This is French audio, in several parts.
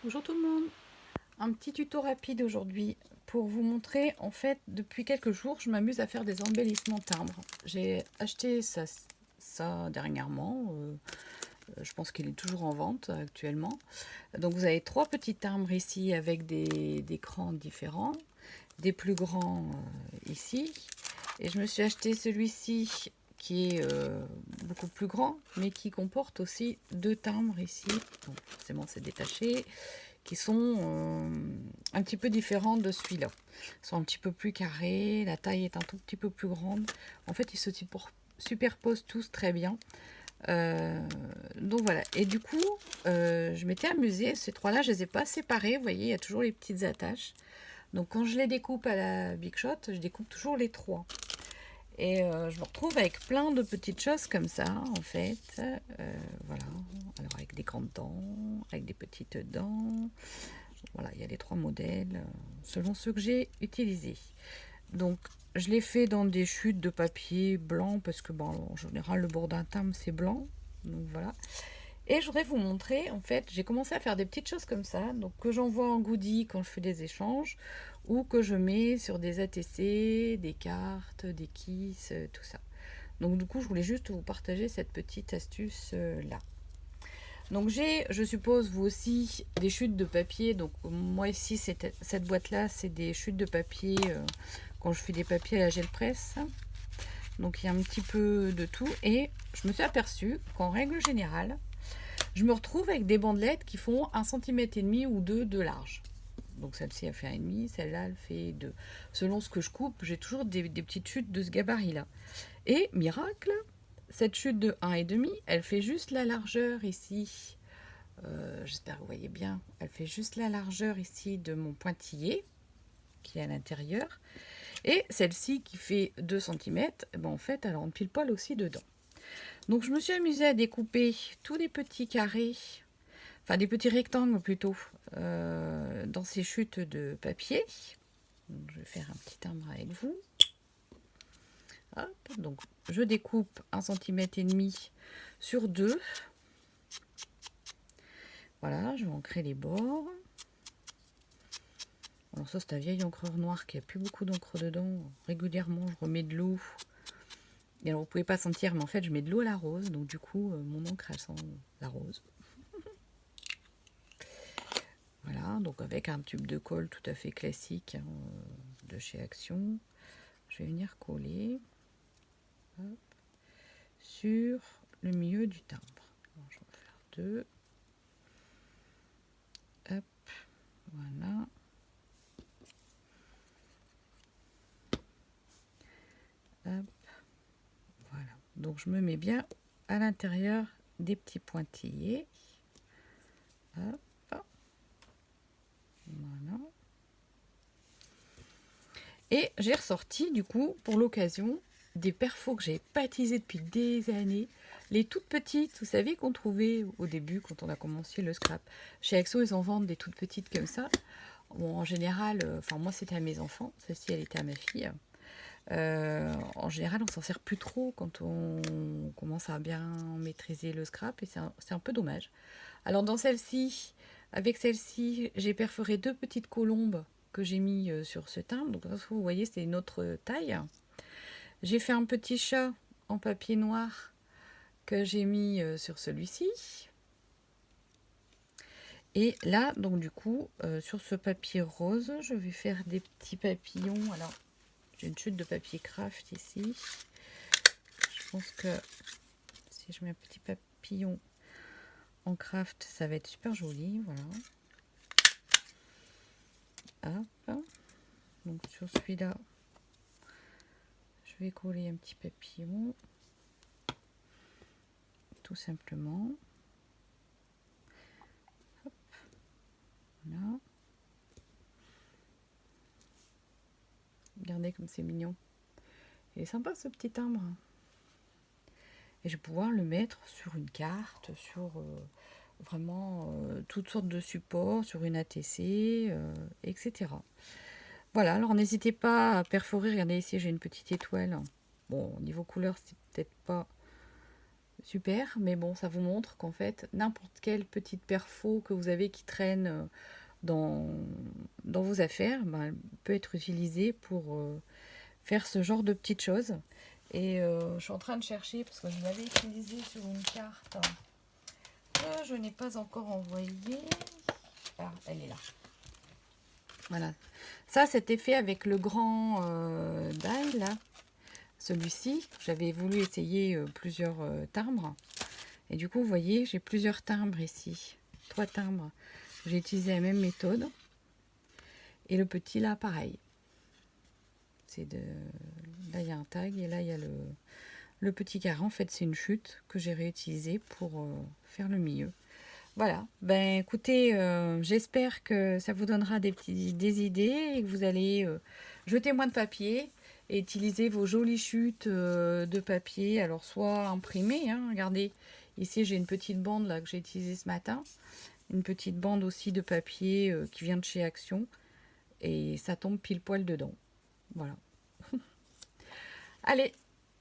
Bonjour tout le monde, un petit tuto rapide aujourd'hui pour vous montrer, en fait, depuis quelques jours, je m'amuse à faire des embellissements timbres. J'ai acheté ça dernièrement, je pense qu'il est toujours en vente actuellement. Donc vous avez trois petits timbres ici avec des crans différents, des plus grands ici. Et je me suis acheté celui-ci qui est beaucoup plus grand, mais qui comporte aussi deux timbres ici. Donc forcément c'est détaché, qui sont un petit peu différents de celui-là. Ils sont un petit peu plus carrés, la taille est un tout petit peu plus grande. En fait, ils se superposent tous très bien. Euh, donc voilà. Et du coup, je m'étais amusée. Ces trois-là, je les ai pas séparés. Vous voyez, il y a toujours les petites attaches. Donc quand je les découpe à la Big Shot, je découpe toujours les trois. Et je me retrouve avec plein de petites choses comme ça, en fait. Voilà. Alors avec des grandes dents, avec des petites dents. Voilà, il y a les trois modèles, selon ceux que j'ai utilisés. Donc, je l'ai fait dans des chutes de papier blanc, parce que, bon, en général, le bord d'un timbre, c'est blanc. Donc, voilà. Et je voudrais vous montrer, en fait, j'ai commencé à faire des petites choses comme ça, donc que j'envoie en goodie quand je fais des échanges, ou que je mets sur des ATC, des cartes, des kisses, tout ça. Donc du coup, je voulais juste vous partager cette petite astuce là. Donc j'ai, je suppose vous aussi, des chutes de papier. Donc moi ici, cette boîte-là, c'est des chutes de papier quand je fais des papiers à la gel presse. Donc il y a un petit peu de tout. Et je me suis aperçue qu'en règle générale, je me retrouve avec des bandelettes qui font 1,5 cm ou 2 de large. Donc celle-ci elle fait 1,5, celle-là elle fait 2. Selon ce que je coupe, j'ai toujours des petites chutes de ce gabarit-là. Et miracle, cette chute de 1,5, elle fait juste la largeur ici. J'espère que vous voyez bien. Elle fait juste la largeur ici de mon pointillé qui est à l'intérieur. Et celle-ci qui fait 2 cm, ben en fait, elle rentre pile poil aussi dedans. Donc je me suis amusée à découper tous les petits carrés, enfin des petits rectangles plutôt, dans ces chutes de papier. Donc, je vais faire un petit timbre avec vous. Hop, donc je découpe 1,5 cm sur 2. Voilà, je vais ancrer les bords. Alors ça, c'est un vieil encreur noir qui a plus beaucoup d'encre dedans. Régulièrement, je remets de l'eau. Et alors, vous pouvez pas sentir, mais en fait, je mets de l'eau à la rose. Donc, du coup, mon encre, elle sent la rose. Voilà, donc avec un tube de colle tout à fait classique hein, de chez Action. Je vais venir coller hop, sur le milieu du timbre. Alors, je vais en faire deux. Hop, voilà. Hop, voilà. Donc, je me mets bien à l'intérieur des petits pointillés. Hop. Voilà. Et j'ai ressorti du coup pour l'occasion des perfos que j'ai pas utilisés depuis des années. Les toutes petites, vous savez, qu'on trouvait au début quand on a commencé le scrap. Chez Axo, ils en vendent des toutes petites comme ça. Bon, en général, enfin moi c'était à mes enfants, celle-ci elle était à ma fille. En général, on s'en sert plus trop quand on commence à bien maîtriser le scrap et c'est un peu dommage. Alors dans celle-ci, avec celle-ci, j'ai perforé deux petites colombes que j'ai mis sur ce timbre. Donc vous voyez, c'est une autre taille. J'ai fait un petit chat en papier noir que j'ai mis sur celui-ci. Et là, donc du coup, sur ce papier rose, je vais faire des petits papillons. Alors, j'ai une chute de papier craft ici. Je pense que si je mets un petit papillon en craft, ça va être super joli. Voilà. Hop. Donc sur celui-là, je vais coller un petit papillon. Tout simplement. Hop. Voilà. Regardez comme c'est mignon. Il est sympa ce petit timbre. Et je vais pouvoir le mettre sur une carte, sur vraiment toutes sortes de supports, sur une ATC, etc. Voilà, alors n'hésitez pas à perforer. Regardez ici, j'ai une petite étoile. Bon, niveau couleur, c'est peut-être pas super, mais bon, ça vous montre qu'en fait, n'importe quelle petite perfo que vous avez qui traîne dans, dans vos affaires, ben, elle peut être utilisée pour faire ce genre de petites choses. Et je suis en train de chercher parce que je l'avais utilisé sur une carte que je n'ai pas encore envoyée. Ah, elle est là. Voilà. Ça, c'était fait avec le grand die, là. Celui-ci, j'avais voulu essayer plusieurs timbres. Et du coup, vous voyez, j'ai plusieurs timbres ici. 3 timbres. J'ai utilisé la même méthode. Et le petit, là, pareil. C'est de... Là, il y a un tag et là, il y a le petit carré. En fait, c'est une chute que j'ai réutilisée pour faire le milieu. Voilà. Ben, écoutez, j'espère que ça vous donnera des idées et que vous allez jeter moins de papier et utiliser vos jolies chutes de papier. Alors, soit imprimées, hein, regardez, ici j'ai une petite bande là que j'ai utilisée ce matin. Une petite bande aussi de papier qui vient de chez Action. Et ça tombe pile poil dedans. Voilà. Allez,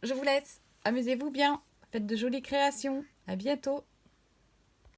je vous laisse. Amusez-vous bien. Faites de jolies créations. À bientôt.